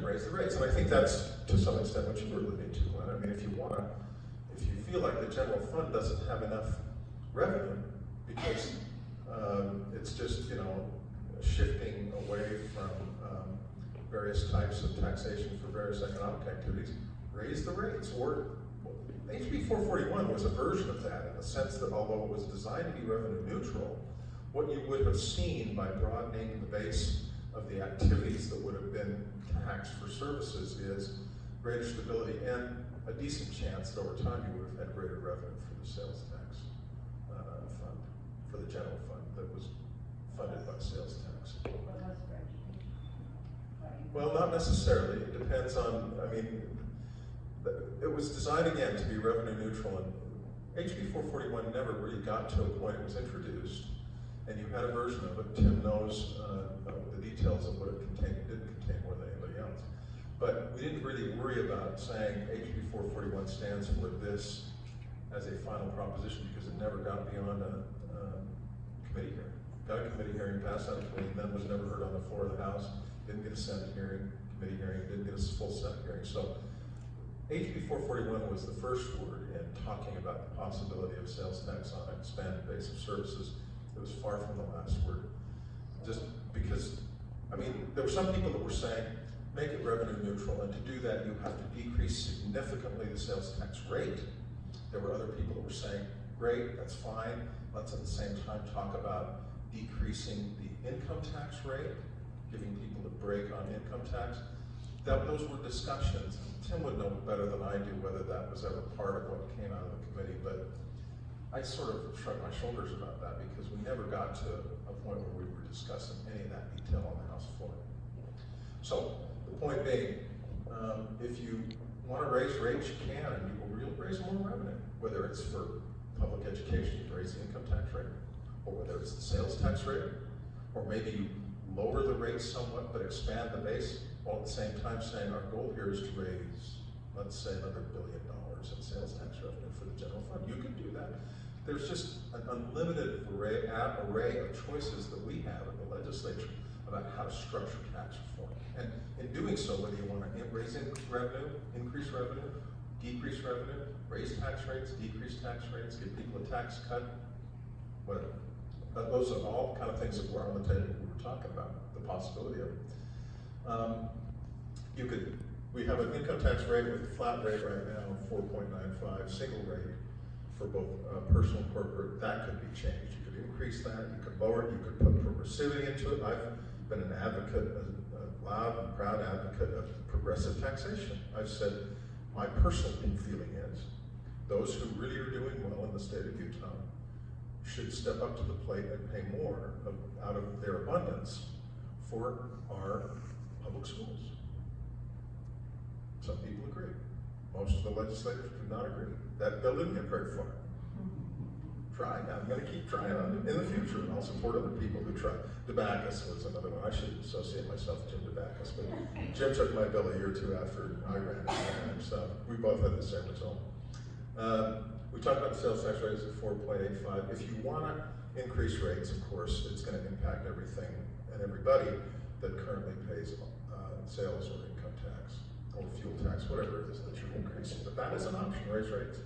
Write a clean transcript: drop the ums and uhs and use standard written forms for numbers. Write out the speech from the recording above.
raise the rates. And I think that's, to some extent, what you were alluding to, Glenn. I mean, if you feel like the general fund doesn't have enough revenue, because it's just, shifting away from various types of taxation for various economic activities, raise the rates. Or HB 441 was a version of that, in the sense that although it was designed to be revenue neutral, what you would have seen by broadening the base of the activities that would have been taxed for services is greater stability and a decent chance that over time you would have had greater revenue for the sales tax fund, for the general fund that was funded by sales tax. Well, not necessarily. It depends on, it was designed again to be revenue neutral, and HB 441 never really got to a point it was introduced, and you had a version of it. Tim knows the details of what it contained. It didn't contain more than anybody else. But we didn't really worry about saying HB 441 stands for this as a final proposition, because it never got beyond a committee hearing. Got a committee hearing, passed out of committee, and then was never heard on the floor of the House. Didn't get a Senate hearing, committee hearing, didn't get a full Senate hearing. So HB 441 was the first word in talking about the possibility of sales tax on an expanded base of services. It was far from the last word. Just because, there were some people that were saying, make it revenue neutral, and to do that you have to decrease significantly the sales tax rate. There were other people that were saying, great, that's fine, let's at the same time talk about decreasing the income tax rate, giving people a break on income tax. Those were discussions. Tim would know better than I do whether that was ever part of what came out of the committee, but I sort of shrugged my shoulders about that, because we never got to a point where we were discussing any of that detail on the House floor. So the point being, if you want to raise rates, you can, and you will raise more revenue, whether it's for public education, you raise the income tax rate, or whether it's the sales tax rate, or maybe you lower the rate somewhat but expand the base, while at the same time saying our goal here is to raise, let's say, another $1 billion in sales tax revenue for the general fund. You can do that. There's just an unlimited array of choices that we have in the legislature about how to structure tax reform. And in doing so, whether you want to raise revenue, increase revenue, decrease revenue, raise tax rates, decrease tax rates, give people a tax cut, whatever. Those are all kind of things that were on the table we were talking about, the possibility of it. We have an income tax rate with a flat rate right now, 4.95, single rate for both personal and corporate. That could be changed. You could increase that, you could lower it, you could put progressivity into it. I've been an advocate, a loud and proud advocate of progressive taxation. I've said my personal feeling is those who really are doing well in the state of Utah should step up to the plate and pay more out of their abundance for our public schools. Some people agree. Most of the legislators do not agree. That bill didn't get very far. Try. I'm going to keep trying on it in the future, and I'll support other people who try. DeBacchus was another one. I should associate myself with Jim DeBacchus, but Jim took my bill a year or two after I ran it, so we both had the same result. We talked about the sales tax rate at 4.85. If you want to increase rates, of course, it's going to impact everything and everybody that currently pays sales or income tax or fuel tax, whatever it is that you're increasing. But that is an option, raise rates.